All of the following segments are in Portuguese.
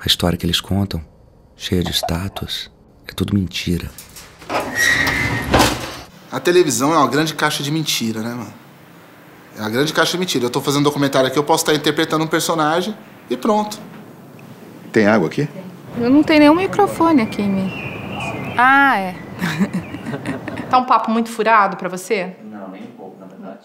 A história que eles contam, cheia de estátuas, é tudo mentira. A televisão é uma grande caixa de mentira, né, mano? É uma grande caixa de mentira. Eu tô fazendo um documentário aqui, eu posso estar interpretando um personagem e pronto. Tem água aqui? Eu não tenho nenhum microfone aqui em mim. Ah, é. Tá um papo muito furado pra você? Não, nem um pouco, na verdade.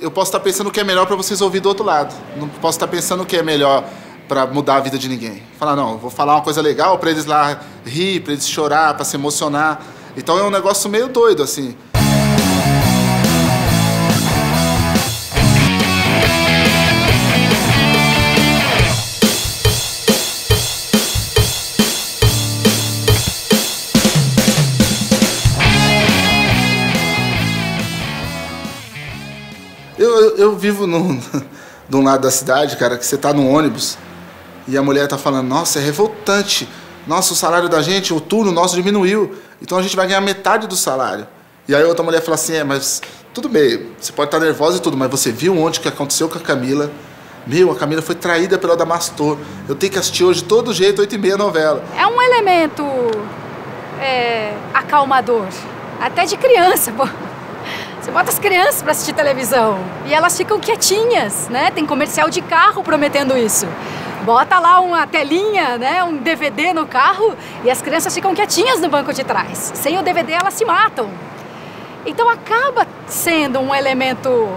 Eu posso estar pensando o que é melhor pra vocês ouvir do outro lado. Não posso estar pensando o que é melhor pra mudar a vida de ninguém. Falar, não, vou falar uma coisa legal pra eles lá rir, pra eles chorar, pra se emocionar. Então é um negócio meio doido, assim. Eu vivo de um lado da cidade, cara, que você tá no ônibus e a mulher tá falando, nossa, é revoltante. Nossa, o salário da gente, o turno nosso diminuiu. Então a gente vai ganhar metade do salário. E aí outra mulher fala assim, mas tudo bem, você pode estar nervosa e tudo, mas você viu ontem o que aconteceu com a Camila? Meu, a Camila foi traída pelo Adamastor. Eu tenho que assistir hoje de todo jeito, 8h30 a novela. É um elemento acalmador, até de criança, pô. Você bota as crianças pra assistir televisão e elas ficam quietinhas, né? Tem comercial de carro prometendo isso. Bota lá uma telinha, né? Um DVD no carro e as crianças ficam quietinhas no banco de trás. Sem o DVD elas se matam. Então acaba sendo um elemento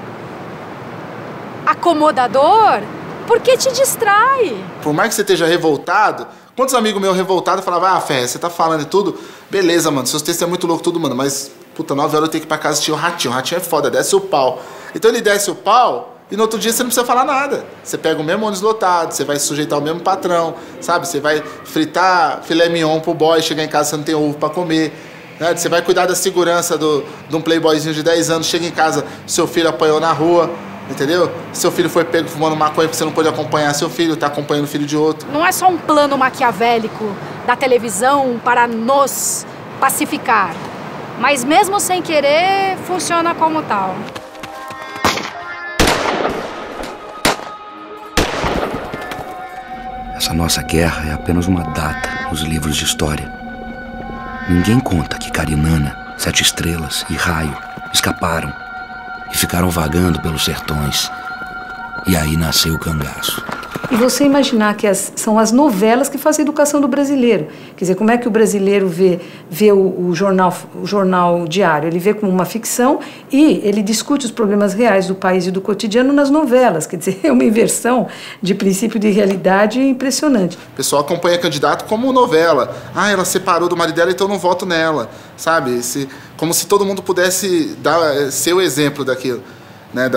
acomodador porque te distrai. Por mais que você esteja revoltado, quantos amigos meus revoltados falavam, ah, Fé, você tá falando e tudo? Beleza, mano, seus textos é muito louco tudo, mano, mas... Puta, 9 horas eu tenho que ir pra casa assistir o Ratinho. O Ratinho é foda, desce o pau. Então ele desce o pau e no outro dia você não precisa falar nada. Você pega o mesmo ônibus lotado, você vai se sujeitar ao mesmo patrão, sabe? Você vai fritar filé mignon pro boy, chegar em casa você não tem ovo pra comer. Né? Você vai cuidar da segurança de um playboyzinho de 10 anos, chega em casa, seu filho apanhou na rua, entendeu? Seu filho foi pego fumando maconha porque você não pôde acompanhar seu filho, tá acompanhando o filho de outro. Não é só um plano maquiavélico da televisão para nos pacificar. Mas mesmo sem querer, funciona como tal. Essa nossa guerra é apenas uma data nos livros de história. Ninguém conta que Carinana, Sete Estrelas e Raio escaparam e ficaram vagando pelos sertões. E aí nasceu o cangaço. E você imaginar que são as novelas que fazem a educação do brasileiro. Quer dizer, como é que o brasileiro vê o jornal diário? Ele vê como uma ficção e ele discute os problemas reais do país e do cotidiano nas novelas. Quer dizer, é uma inversão de princípio de realidade impressionante. O pessoal acompanha candidato como novela. Ah, ela separou do marido dela, então eu não voto nela. Sabe? Como se todo mundo pudesse ser o exemplo daquilo. Né,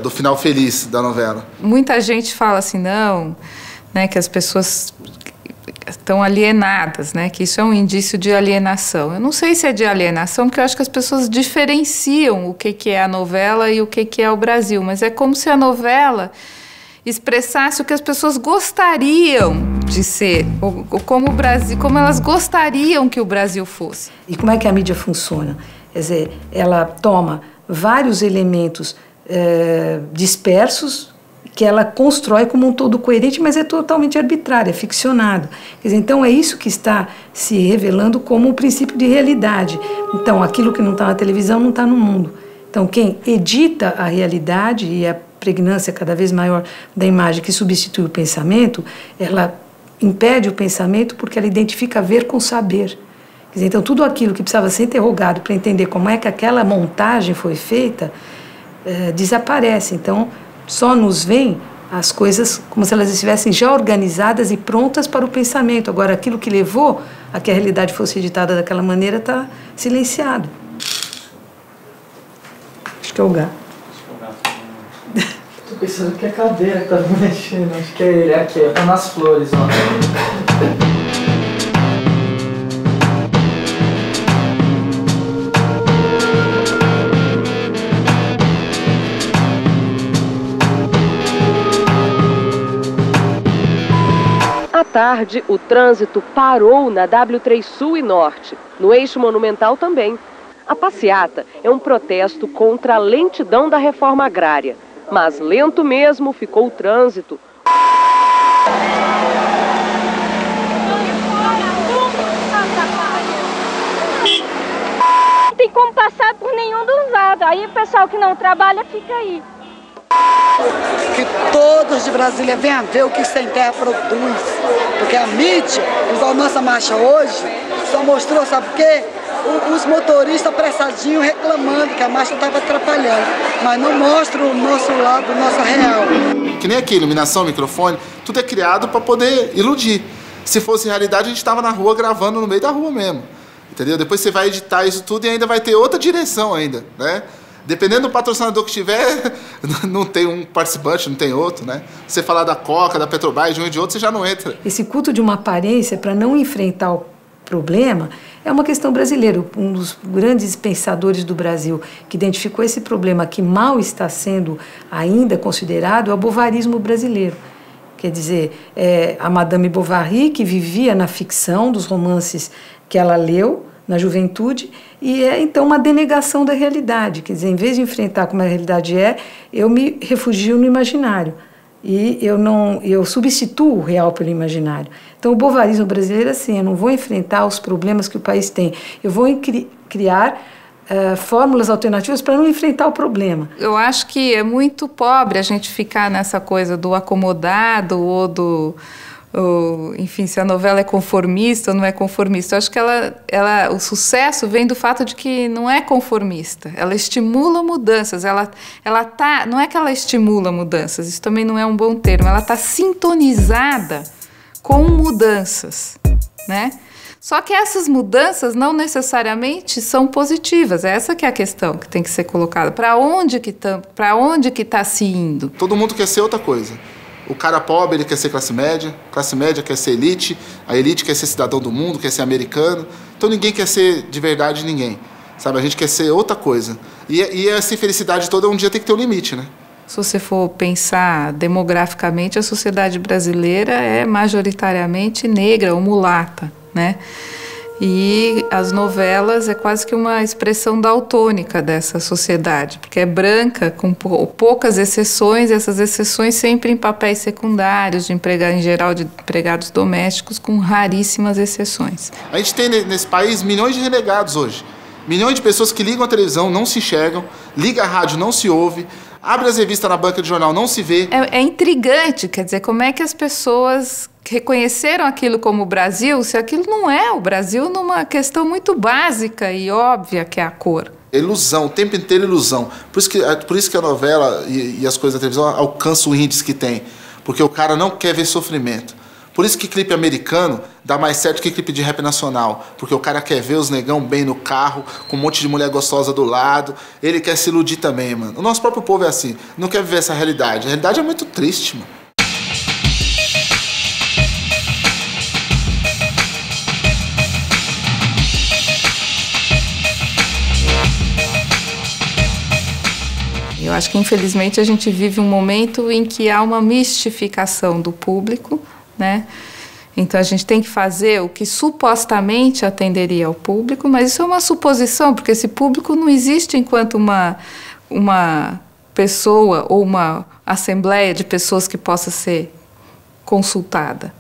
do final feliz da novela. Muita gente fala assim, não, né, que as pessoas estão alienadas, né, que isso é um indício de alienação. Eu não sei se é de alienação, porque eu acho que as pessoas diferenciam o que é a novela e o que é o Brasil, mas é como se a novela expressasse o que as pessoas gostariam de ser, ou como o Brasil, como elas gostariam que o Brasil fosse. E como é que a mídia funciona? Quer dizer, ela toma vários elementos dispersos que ela constrói como um todo coerente, mas é totalmente arbitrário, é ficcionado. Quer dizer, então é isso que está se revelando como um princípio de realidade. Então aquilo que não está na televisão não está no mundo. Então quem edita a realidade e a pregnância cada vez maior da imagem que substitui o pensamento, ela impede o pensamento porque ela identifica ver com saber. Quer dizer, então tudo aquilo que precisava ser interrogado para entender como é que aquela montagem foi feita, desaparece. Então, só nos vem as coisas como se elas estivessem já organizadas e prontas para o pensamento. Agora, aquilo que levou a que a realidade fosse editada daquela maneira está silenciado. Acho que é o gato. Tô pensando que é a cadeira que tá me mexendo. Acho que é ele, aqui, tá nas flores, ó. À tarde, o trânsito parou na W3 Sul e Norte, no eixo monumental também. A passeata é um protesto contra a lentidão da reforma agrária, mas lento mesmo ficou o trânsito, Não tem como passar por nenhum dos lados. Aí o pessoal que não trabalha fica aí. Que todos de Brasília venham ver o que Sem Terra produz. Porque a mídia, igual a nossa marcha hoje, só mostrou, sabe o quê? Os motoristas apressadinhos reclamando que a marcha estava atrapalhando. Mas não mostra o nosso lado, o nosso real. Que nem aqui, iluminação, microfone, tudo é criado para poder iludir. Se fosse realidade, a gente estava na rua gravando no meio da rua mesmo. Entendeu? Depois você vai editar isso tudo e ainda vai ter outra direção ainda, né? Dependendo do patrocinador que tiver, não tem um participante, não tem outro, né? Você falar da Coca, da Petrobras, de um e de outro, você já não entra. Esse culto de uma aparência para não enfrentar o problema é uma questão brasileira. Um dos grandes pensadores do Brasil que identificou esse problema que mal está sendo ainda considerado é o bovarismo brasileiro. Quer dizer, a Madame Bovary, que vivia na ficção dos romances que ela leu na juventude, e é então uma denegação da realidade. Quer dizer, em vez de enfrentar como a realidade eu me refugio no imaginário. E eu substituo o real pelo imaginário. Então, o bovarismo brasileiro é assim: eu não vou enfrentar os problemas que o país tem, eu vou criar fórmulas alternativas para não enfrentar o problema. Eu acho que é muito pobre a gente ficar nessa coisa do acomodado ou do... enfim, se a novela é conformista ou não é conformista. Eu acho que o sucesso vem do fato de que não é conformista. Ela estimula mudanças. Não é que ela estimula mudanças, isso também não é um bom termo. Ela está sintonizada com mudanças, né? Só que essas mudanças não necessariamente são positivas. Essa que é a questão que tem que ser colocada. Para onde que está se indo? Todo mundo quer ser outra coisa. O cara pobre, ele quer ser classe média quer ser elite, a elite quer ser cidadão do mundo, quer ser americano. Então ninguém quer ser de verdade ninguém, sabe? A gente quer ser outra coisa. E essa infelicidade toda um dia tem que ter um limite, né? Se você for pensar demograficamente, a sociedade brasileira é majoritariamente negra ou mulata, né? E as novelas é quase que uma expressão daltônica dessa sociedade, porque é branca, com poucas exceções, e essas exceções sempre em papéis secundários, em geral de empregados domésticos, com raríssimas exceções. A gente tem nesse país milhões de renegados hoje. Milhões de pessoas que ligam a televisão, não se enxergam, liga a rádio, não se ouve, abre as revistas na banca de jornal, não se vê. É intrigante, quer dizer, como é que as pessoas reconheceram aquilo como o Brasil, se aquilo não é o Brasil numa questão muito básica e óbvia, que é a cor. Ilusão, o tempo inteiro ilusão. Por isso que a novela e as coisas da televisão alcançam o índice que tem. Porque o cara não quer ver sofrimento. Por isso que clipe americano dá mais certo que clipe de rap nacional. Porque o cara quer ver os negão bem no carro, com um monte de mulher gostosa do lado. Ele quer se iludir também, mano. O nosso próprio povo é assim, não quer viver essa realidade. A realidade é muito triste, mano. Eu acho que, infelizmente, a gente vive um momento em que há uma mistificação do público, né? Então, a gente tem que fazer o que supostamente atenderia ao público, mas isso é uma suposição, porque esse público não existe enquanto uma pessoa ou uma assembleia de pessoas que possa ser consultada.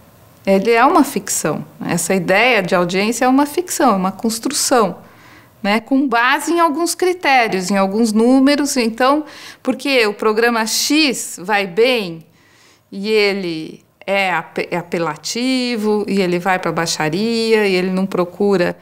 Ele é uma ficção. Essa ideia de audiência é uma ficção, é uma construção, né, com base em alguns critérios, em alguns números. Então, porque o programa X vai bem e ele é apelativo e ele vai para a baixaria e ele não procura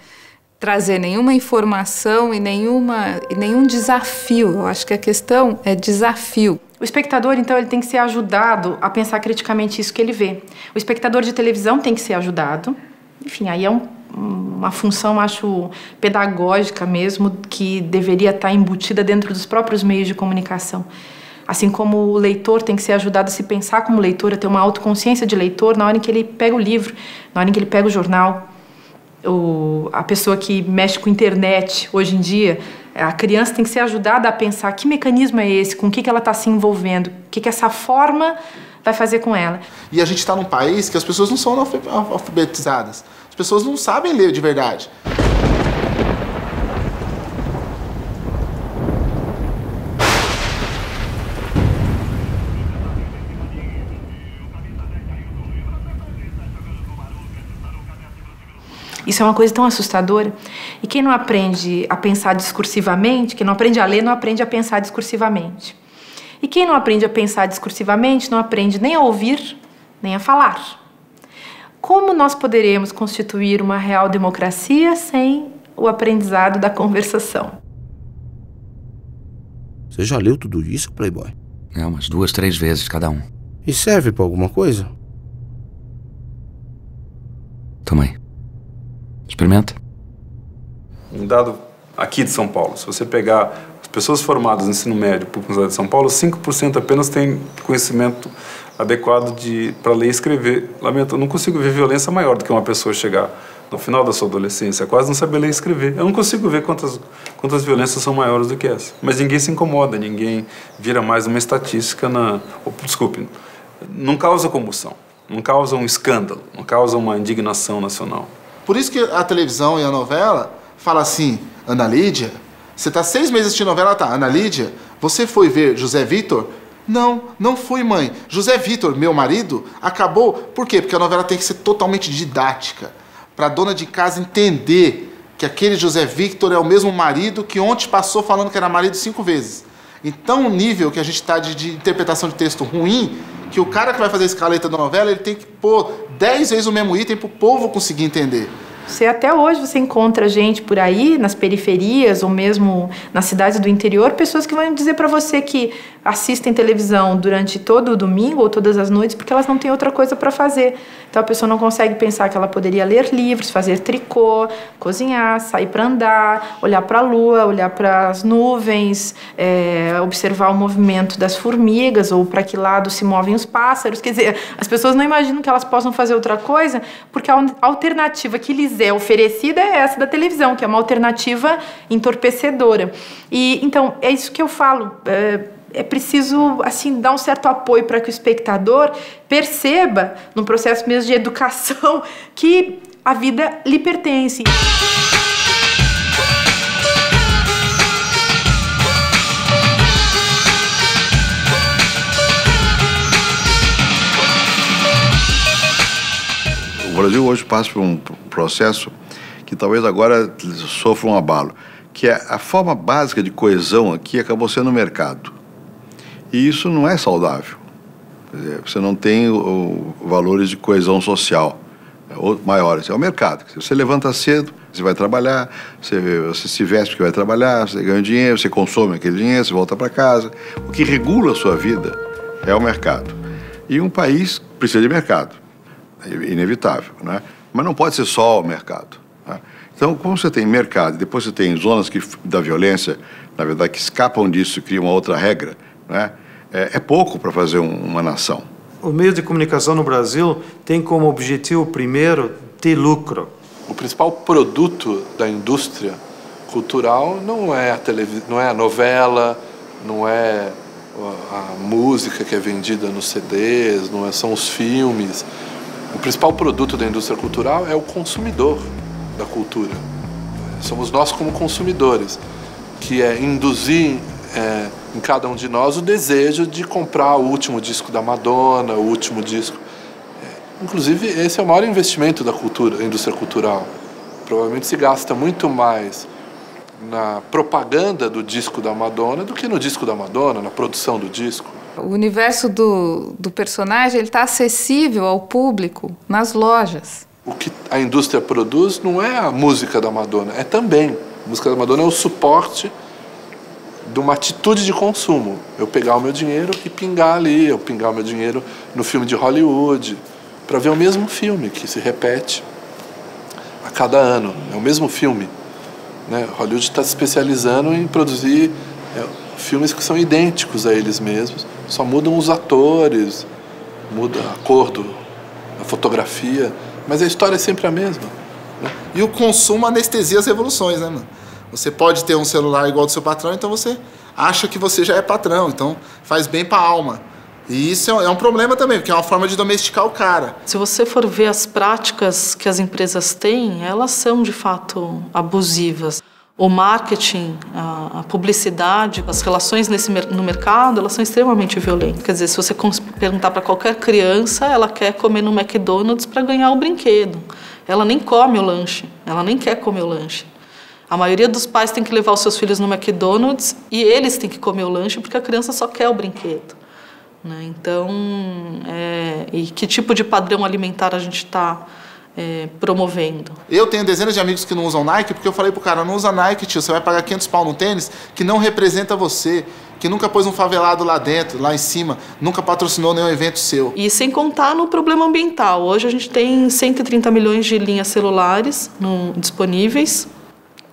trazer nenhuma informação e nenhum desafio. Eu acho que a questão é desafio. O espectador, então, ele tem que ser ajudado a pensar criticamente isso que ele vê. O espectador de televisão tem que ser ajudado. Enfim, aí é uma função, acho, pedagógica mesmo, que deveria estar embutida dentro dos próprios meios de comunicação. Assim como o leitor tem que ser ajudado a se pensar como leitor, a ter uma autoconsciência de leitor na hora em que ele pega o livro, na hora em que ele pega o jornal. A pessoa que mexe com internet hoje em dia, a criança tem que ser ajudada a pensar que mecanismo é esse, com o que ela está se envolvendo, o que essa forma vai fazer com ela. E a gente está num país que as pessoas não são alfabetizadas. As pessoas não sabem ler de verdade. Isso é uma coisa tão assustadora. E quem não aprende a pensar discursivamente, quem não aprende a ler, não aprende a pensar discursivamente. E quem não aprende a pensar discursivamente, não aprende nem a ouvir, nem a falar. Como nós poderemos constituir uma real democracia sem o aprendizado da conversação? Você já leu tudo isso, Playboy? Umas 2, 3 vezes cada um. E serve pra alguma coisa? Toma aí. Experimenta. Um dado aqui de São Paulo, se você pegar as pessoas formadas no ensino médio por Universidade de São Paulo, 5% apenas têm conhecimento adequado para ler e escrever. Lamento, eu não consigo ver violência maior do que uma pessoa chegar no final da sua adolescência, quase não saber ler e escrever. Eu não consigo ver quantas violências são maiores do que essa. Mas ninguém se incomoda, ninguém vira mais uma estatística desculpe, não causa comoção, não causa um escândalo, não causa uma indignação nacional. Por isso que a televisão e a novela fala assim, Ana Lídia, você tá 6 meses assistindo novela, tá, Ana Lídia, você foi ver José Vitor? Não, não fui, mãe. José Vitor, meu marido, acabou... Por quê? Porque a novela tem que ser totalmente didática. Para a dona de casa entender que aquele José Victor é o mesmo marido que ontem passou falando que era marido 5 vezes. Então, o nível que a gente está de interpretação de texto ruim, que o cara que vai fazer a escaleta da novela, ele tem que pôr 10 vezes o mesmo item para o povo conseguir entender. Até hoje você encontra gente por aí, nas periferias ou mesmo nas cidades do interior, pessoas que vão dizer para você que assistem televisão durante todo o domingo ou todas as noites porque elas não têm outra coisa para fazer. Então a pessoa não consegue pensar que ela poderia ler livros, fazer tricô, cozinhar, sair para andar, olhar para a lua, olhar para as nuvens, observar o movimento das formigas ou para que lado se movem os pássaros. Quer dizer, as pessoas não imaginam que elas possam fazer outra coisa porque a alternativa que lhes é oferecida é essa da televisão, que é uma alternativa entorpecedora. E então é isso que eu falo. É preciso assim dar um certo apoio para que o espectador perceba, no processo mesmo de educação, que a vida lhe pertence. O Brasil hoje passa por um processo que talvez agora sofra um abalo, que é a forma básica de coesão aqui acabou sendo o mercado. E isso não é saudável. Quer dizer, você não tem valores de coesão social maiores. É o mercado. Você levanta cedo, você vai trabalhar, você se veste porque vai trabalhar, você ganha dinheiro, você consome aquele dinheiro, você volta para casa. O que regula a sua vida é o mercado. E um país precisa de mercado. É inevitável, né? Mas não pode ser só o mercado, né? Então, como você tem mercado, depois você tem zonas da violência, na verdade, que escapam disso e criam uma outra regra, né? É pouco para fazer uma nação. Os meios de comunicação no Brasil têm como objetivo primeiro ter lucro. O principal produto da indústria cultural não é a novela, não é a música que é vendida nos CDs, são os filmes. O principal produto da indústria cultural é o consumidor da cultura. Somos nós como consumidores, que é induzir em cada um de nós o desejo de comprar o último disco da Madonna, o último disco. Inclusive, esse é o maior investimento da indústria cultural. Provavelmente se gasta muito mais na propaganda do disco da Madonna do que no disco da Madonna, na produção do disco. O universo do personagem está acessível ao público nas lojas. O que a indústria produz não é a música da Madonna, é também. A música da Madonna é o suporte de uma atitude de consumo. Eu pegar o meu dinheiro e pingar ali, eu pingar o meu dinheiro no filme de Hollywood, para ver o mesmo filme que se repete a cada ano. É o mesmo filme, né? Hollywood está se especializando em produzir filmes que são idênticos a eles mesmos, só mudam os atores, muda a cor da fotografia, mas a história é sempre a mesma, né? E o consumo anestesia as revoluções, né, mano? Você pode ter um celular igual ao do seu patrão, então você acha que você já é patrão, então faz bem para a alma. E isso é um problema também, porque é uma forma de domesticar o cara. Se você for ver as práticas que as empresas têm, elas são de fato abusivas. O marketing, a publicidade, as relações no mercado, elas são extremamente violentas. Quer dizer, se você perguntar para qualquer criança, ela quer comer no McDonald's para ganhar o brinquedo. ela nem come o lanche, ela nem quer comer o lanche. A maioria dos pais tem que levar os seus filhos no McDonald's e eles têm que comer o lanche porque a criança só quer o brinquedo, né? Então, e que tipo de padrão alimentar a gente está promovendo? Eu tenho dezenas de amigos que não usam Nike porque eu falei pro cara, não usa Nike, tio, você vai pagar 500 pau num tênis que não representa você, que nunca pôs um favelado lá dentro, lá em cima, nunca patrocinou nenhum evento seu. E sem contar no problema ambiental. Hoje a gente tem 130 milhões de linhas celulares disponíveis,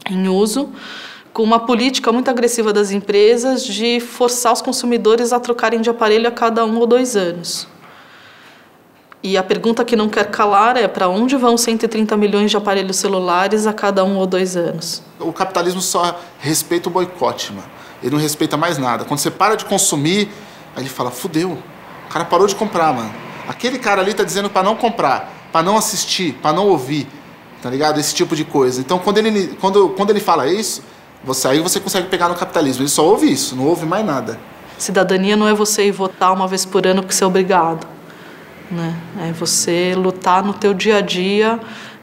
em uso, com uma política muito agressiva das empresas de forçar os consumidores a trocarem de aparelho a cada 1 ou 2 anos. E a pergunta que não quer calar é para onde vão 130 milhões de aparelhos celulares a cada 1 ou 2 anos? O capitalismo só respeita o boicote, mano. Ele não respeita mais nada. Quando você para de consumir, aí ele fala, fudeu, o cara parou de comprar, mano. Aquele cara ali tá dizendo para não comprar, para não assistir, para não ouvir, tá ligado? Esse tipo de coisa. Então, quando ele fala isso, aí você consegue pegar no capitalismo. Ele só ouve isso, não ouve mais nada. Cidadania não é você ir votar uma vez por ano porque você é obrigado, né? É você lutar no teu dia a dia,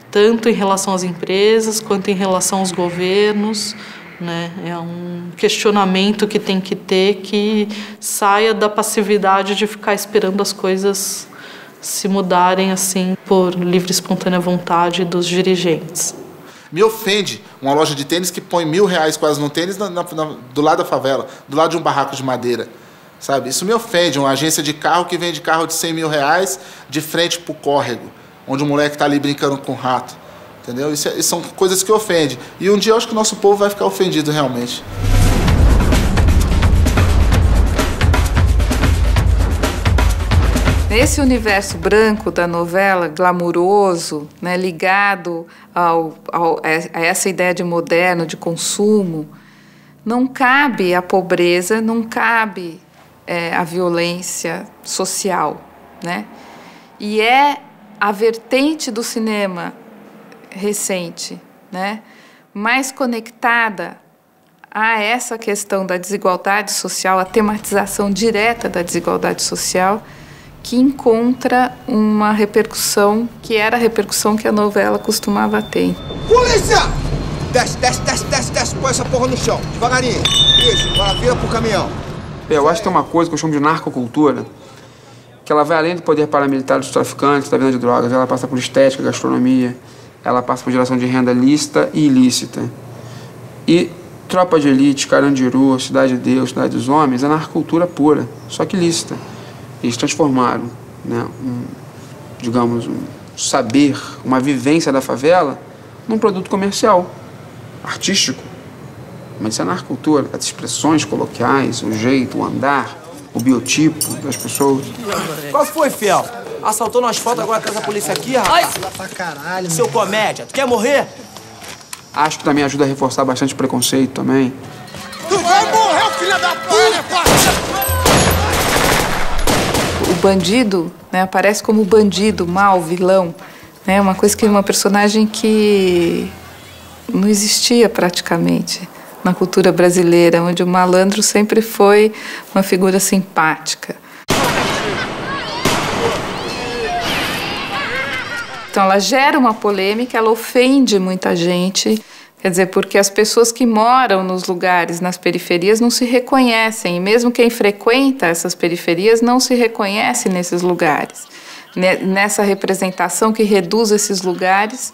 tanto em relação às empresas, quanto em relação aos governos, né? É um questionamento que tem que ter, que saia da passividade de ficar esperando as coisas se mudarem assim por livre e espontânea vontade dos dirigentes. Me ofende uma loja de tênis que põe R$1.000 quase no tênis do lado da favela, do lado de um barraco de madeira, sabe? Isso me ofende, uma agência de carro que vende carro de R$100.000 de frente pro córrego, onde o moleque tá ali brincando com o rato. Entendeu? Isso são coisas que ofendem. E um dia eu acho que o nosso povo vai ficar ofendido realmente. Nesse universo branco da novela, glamuroso, né, ligado a essa ideia de moderno, de consumo, não cabe a pobreza, não cabe a violência social, né? E é a vertente do cinema recente, né, mais conectada a essa questão da desigualdade social, a tematização direta da desigualdade social, que encontra uma repercussão que era a repercussão que a novela costumava ter. Polícia! Desce, desce, desce, desce, desce, põe essa porra no chão, devagarinho. Isso, agora vira pro caminhão. Eu acho que tem uma coisa que eu chamo de narcocultura, que ela vai além do poder paramilitar dos traficantes, da venda de drogas, ela passa por estética, gastronomia, ela passa por geração de renda lícita e ilícita. E Tropa de Elite, Carandiru, Cidade de Deus, Cidade dos Homens, é narcocultura pura, só que lícita. Eles transformaram, né, digamos, um saber, uma vivência da favela num produto comercial, artístico. Mas isso é narcocultura, as expressões coloquiais, o jeito, o andar, o biotipo das pessoas. Qual foi, fiel? Assaltou no asfalto, agora traz a polícia aqui, rapaz. Ai, pra caralho, seu comédia, tu quer morrer? Acho que também ajuda a reforçar bastante o preconceito também. Tu vai morrer, filha da puta! O bandido, né, aparece como bandido, mal, vilão, né, uma coisa que uma personagem que não existia praticamente na cultura brasileira, onde o malandro sempre foi uma figura simpática. Então, ela gera uma polêmica, ela ofende muita gente, quer dizer, porque as pessoas que moram nos lugares, nas periferias, não se reconhecem, e mesmo quem frequenta essas periferias não se reconhece nesses lugares, nessa representação que reduz esses lugares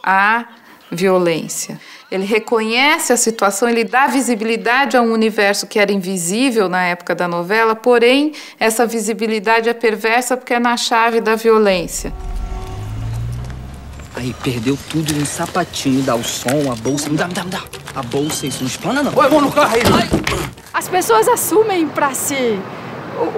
à violência. Ele reconhece a situação, ele dá visibilidade a um universo que era invisível na época da novela, porém, essa visibilidade é perversa porque é na chave da violência. Aí, perdeu tudo no sapatinho, dá o som, a bolsa. Me dá. A bolsa, isso não explana, não. Oi, vamos no carro aí. As pessoas assumem pra si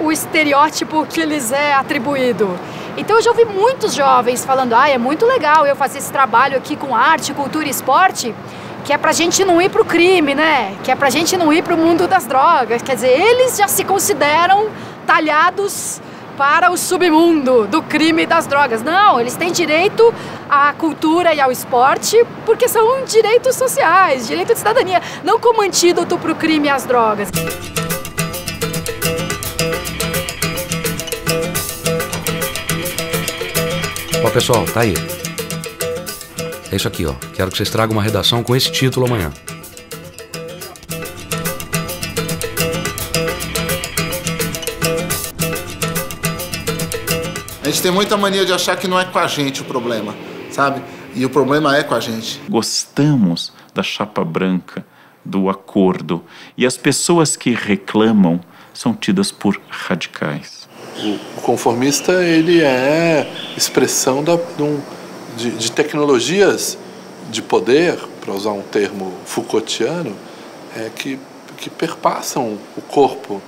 o estereótipo que lhes é atribuído. Então eu já ouvi muitos jovens falando, é muito legal eu fazer esse trabalho aqui com arte, cultura e esporte, que é pra gente não ir pro crime, né? Que é pra gente não ir pro mundo das drogas. Quer dizer, eles já se consideram talhados para o submundo do crime e das drogas. Não, eles têm direito à cultura e ao esporte porque são direitos sociais, direito de cidadania, não como antídoto para o crime e as drogas. Ó, pessoal, tá aí. É isso aqui, ó. Quero que vocês tragam uma redação com esse título amanhã. A gente tem muita mania de achar que não é com a gente o problema, sabe? E o problema é com a gente. Gostamos da chapa branca, do acordo. E as pessoas que reclamam são tidas por radicais. O conformista, ele é expressão de tecnologias de poder, para usar um termo Foucaultiano, que perpassam o corpo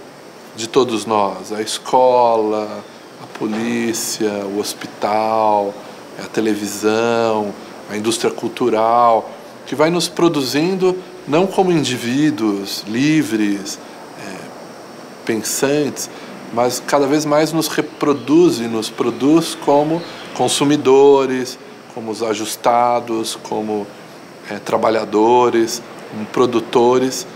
de todos nós. A escola, a polícia, o hospital, a televisão, a indústria cultural, que vai nos produzindo não como indivíduos livres, pensantes, mas cada vez mais nos reproduz e nos produz como consumidores, como os ajustados, como trabalhadores, como produtores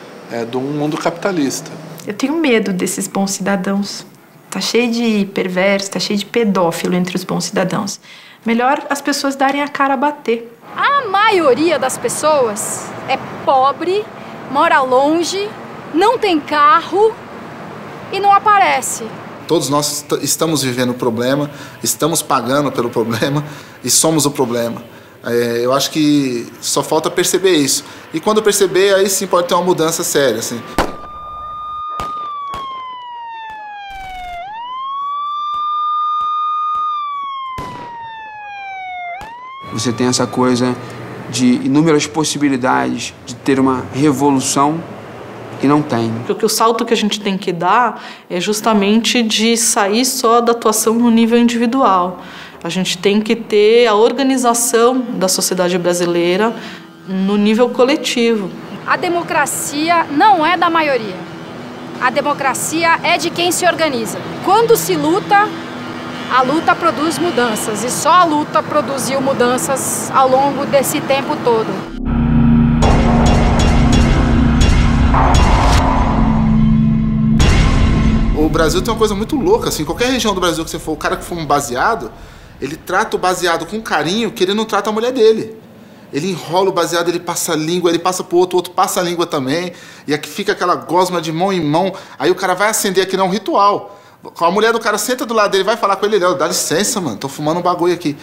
de um mundo capitalista. Eu tenho medo desses bons cidadãos. Tá cheio de perverso, tá cheio de pedófilo entre os bons cidadãos. Melhor as pessoas darem a cara a bater. A maioria das pessoas é pobre, mora longe, não tem carro e não aparece. Todos nós estamos vivendo o problema, estamos pagando pelo problema e somos o problema. Eu acho que só falta perceber isso. E quando perceber, aí sim pode ter uma mudança séria, assim. Você tem essa coisa de inúmeras possibilidades de ter uma revolução e não tem. Porque o salto que a gente tem que dar é justamente de sair só da atuação no nível individual. A gente tem que ter a organização da sociedade brasileira no nível coletivo. A democracia não é da maioria. A democracia é de quem se organiza. Quando se luta, a luta produz mudanças. E só a luta produziu mudanças ao longo desse tempo todo. O Brasil tem uma coisa muito louca, assim, qualquer região do Brasil que você for, o cara que fuma baseado, ele trata o baseado com carinho que ele não trata a mulher dele. Ele enrola o baseado, ele passa a língua, ele passa pro outro, o outro passa a língua também, e aqui fica aquela gosma de mão em mão, aí o cara vai acender aqui, não é um ritual. A mulher do cara senta do lado dele, vai falar com ele, dá licença, mano, tô fumando um bagulho aqui.